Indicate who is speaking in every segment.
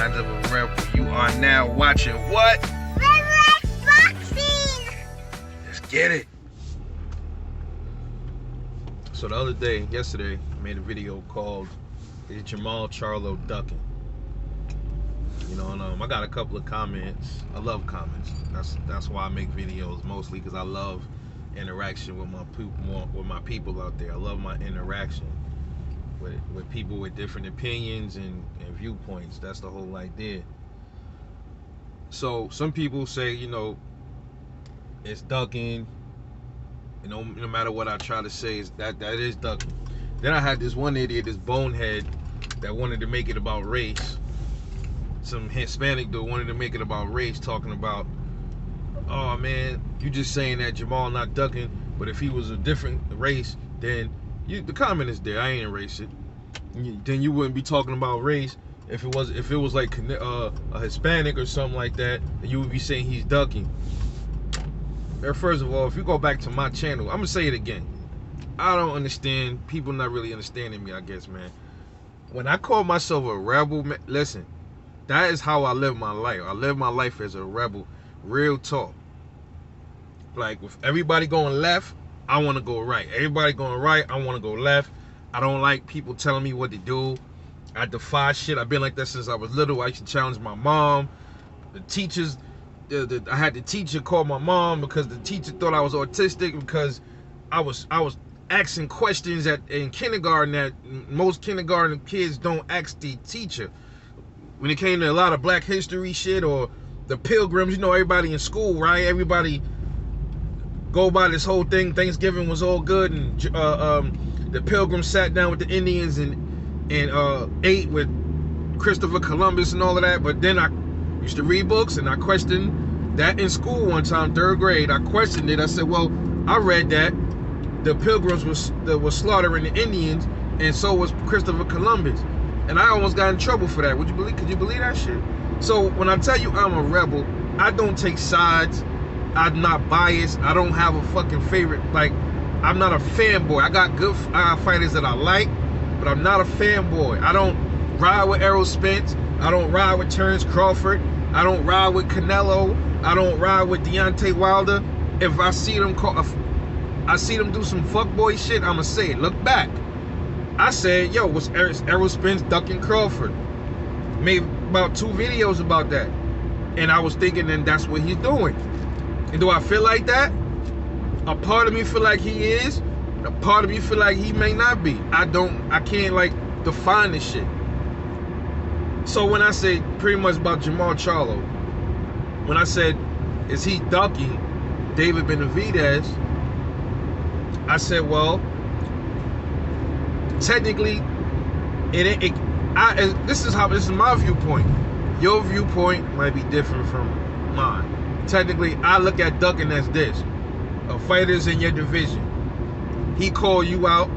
Speaker 1: Minds of a Rebel. You are now watching what?
Speaker 2: Red Boxing!
Speaker 1: Let's get it. So the other day, yesterday, I made a video called "Is Jermall Charlo Duckin'?" You know, and I got a couple of comments. I love comments. That's why I make videos, mostly because I love interaction with my people out there. I love my interaction with people with different opinions and viewpoints. That's the whole idea. So some people say, you know, it's Duckin'. You know, no matter what I try to say, is that is Duckin'. Then I had this one idiot, this bonehead, that wanted to make it about race. Some Hispanic dude wanted to make it about race, talking about, oh man, you just saying that Jermall not Duckin', but if he was a different race, then the comment is there. I ain't racist. Then you wouldn't be talking about race. If it was like a Hispanic or something like that, then you would be saying he's Duckin'. First of all, if you go back to my channel, I'm gonna say it again. I don't understand. People not really understanding me, I guess, man. When I call myself a rebel, man, listen, that is how I live my life. I live my life as a rebel. Real talk. Like, with everybody going left, I want to go right. Everybody going right, I want to go left. I don't like people telling me what to do. I defy shit. I've been like that since I was little. I used to challenge my mom. The teachers, I had the teacher call my mom because the teacher thought I was autistic because I was asking questions in kindergarten that most kindergarten kids don't ask the teacher. When it came to a lot of Black history shit or the Pilgrims, you know, everybody in school, right? Everybody go by this whole thing. Thanksgiving was all good, and the Pilgrims sat down with the Indians and ate with Christopher Columbus and all of that. But then I used to read books, and I questioned that in school one time, 3rd grade. I questioned it. I said, well, I read that the Pilgrims was slaughtering the Indians, and so was Christopher Columbus. And I almost got in trouble for that. Could you believe that shit? So when I tell you I'm a rebel, I don't take sides. I'm not biased. I don't have a fucking favorite. Like, I'm not a fanboy. I got good fighters that I like, but I'm not a fanboy. I don't ride with Errol Spence. I don't ride with Terrence Crawford. I don't ride with Canelo. I don't ride with Deontay Wilder. If I see them do some fuckboy shit, I'ma say it. Look back. I said, yo, was Errol Spence ducking Crawford? Made about 2 videos about that. And I was thinking, then that's what he's doing. And do I feel like that? A part of me feel like he is. A part of me feel like he may not be. I can't like define this shit. So when I said pretty much about Jermall Charlo, when I said, is he ducking David Benavidez? I said, well, technically, this is my viewpoint. Your viewpoint might be different from mine. Technically, I look at Duckin' as this: a fighter's in your division. He call you out,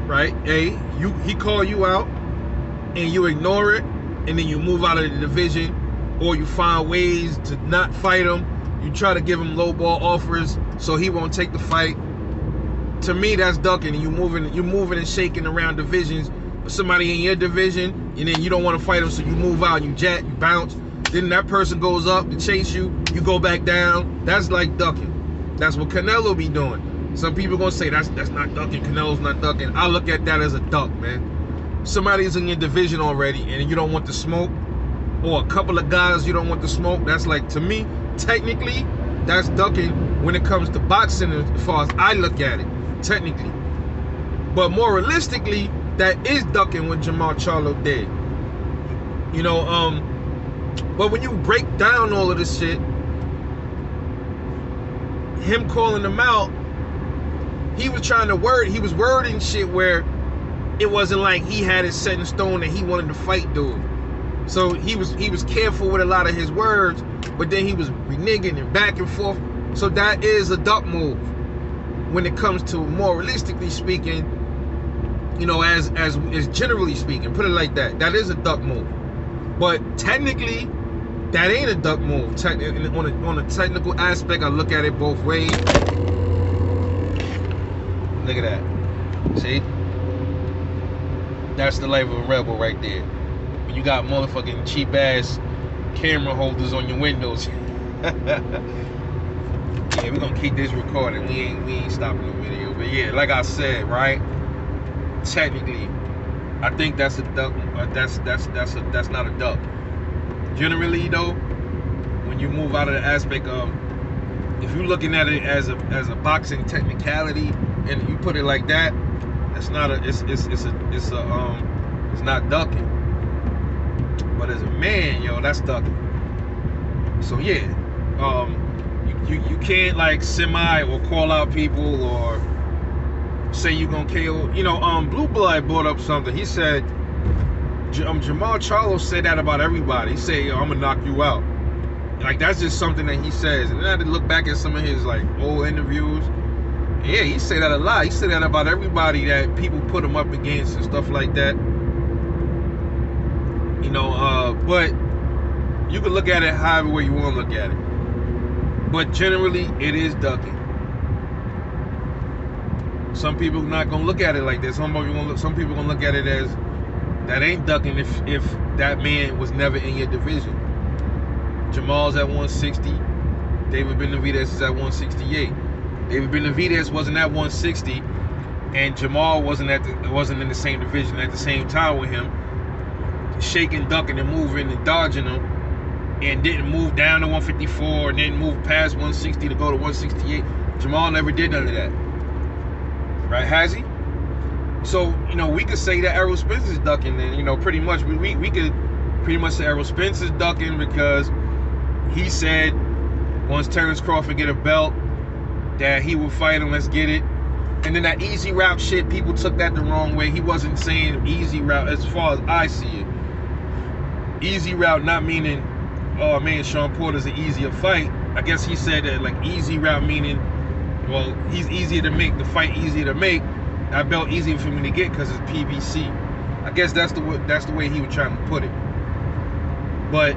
Speaker 1: right? He call you out, and you ignore it, and then you move out of the division, or you find ways to not fight him. You try to give him low ball offers so he won't take the fight. To me, that's ducking. And you moving and shaking around divisions with somebody in your division, and then you don't want to fight him, so you move out, you bounce. Then that person goes up to chase you, you go back down. That's like ducking. That's what Canelo be doing. Some people gonna say that's not ducking. Canelo's not ducking. I look at that as a duck, man. Somebody's in your division already, and you don't want the smoke, or a couple of guys you don't want the smoke. That's like, to me, technically, that's ducking when it comes to boxing, as far as I look at it, technically. But more realistically, that is ducking what Jermall Charlo did. You know, but when you break down all of this shit, him calling him out, he was wording shit where it wasn't like he had it set in stone that he wanted to fight dude. So he was careful with a lot of his words, but then he was reneging and back and forth. So that is a duck move when it comes to, more realistically speaking, you know, as generally speaking, put it like that. That is a duck move. But technically, that ain't a duck move. On a technical aspect, I look at it both ways. Look at that. See? That's the life of a rebel right there. when you got motherfucking cheap ass camera holders on your windows. Yeah, we're gonna keep this recording. We ain't stopping the video. But yeah, like I said, right? Technically, I think that's a duck. That's not a duck. Generally though, when you move out of the aspect of, if you're looking at it as a boxing technicality and you put it like that, it's not a it's not ducking. But as a man, yo, that's ducking. So yeah, you can't like semi or call out people or say you gonna KO. You know, Blue Blood brought up something. He said, Jermall Charlo said that about everybody. He said, yo, I'm gonna knock you out. Like, that's just something that he says. And then I had to look back at some of his like old interviews. Yeah, he said that a lot. He said that about everybody that people put him up against and stuff like that. You know, but you can look at it however way you want to look at it. But generally, it is ducking. Some people not gonna look at it like this. Some people gonna look at it as that ain't ducking if that man was never in your division. Jermall's at 160. David Benavidez is at 168. David Benavidez wasn't at 160, and Jermall wasn't in the same division at the same time with him, shaking, ducking, and moving and dodging him, and didn't move down to 154 and didn't move past 160 to go to 168. Jermall never did none of that. Right, has he? So, you know, we could say that Errol Spence is ducking then, you know, pretty much. We could pretty much say Errol Spence is ducking because he said once Terrence Crawford get a belt that he would fight him, let's get it. And then that easy route shit, people took that the wrong way. He wasn't saying easy route as far as I see it. Easy route not meaning, oh man, Sean Porter's an easier fight. I guess he said that like easy route meaning, well, he's easier to make, the fight easier to make, that belt easier for me to get because it's PBC. I guess that's the way he was trying to put it. But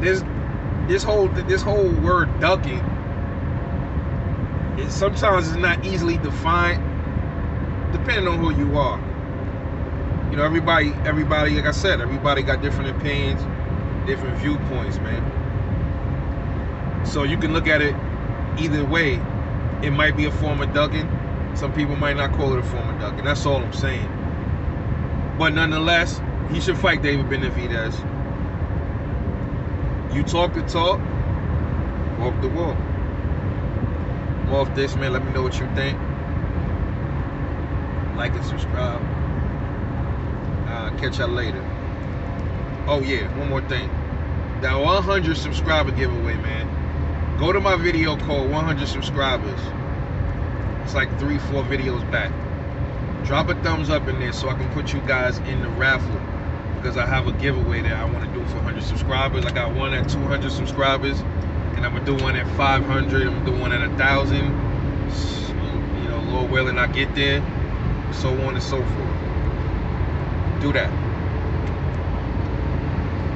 Speaker 1: this whole word ducking, sometimes it's not easily defined depending on who you are. You know, everybody, like I said, everybody got different opinions, different viewpoints, man. So you can look at it either way. It might be a form of ducking. Some people might not call it a form of ducking. That's all I'm saying. But nonetheless, he should fight David Benavidez. You talk the talk, walk the walk. I'm off this, man. Let me know what you think. Like and subscribe. Catch y'all later. Oh yeah, one more thing. That 100 subscriber giveaway, man. Go to my video called 100 subscribers. It's like 3-4 videos back. Drop a thumbs up in there so I can put you guys in the raffle, because I have a giveaway that I want to do for 100 subscribers. I got one at 200 subscribers, and I'm gonna do one at 500. I'm gonna do one at 1,000. You know, Lord willing, I get there, so on and so forth. Do that.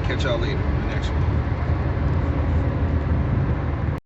Speaker 1: Catch y'all later in the next one.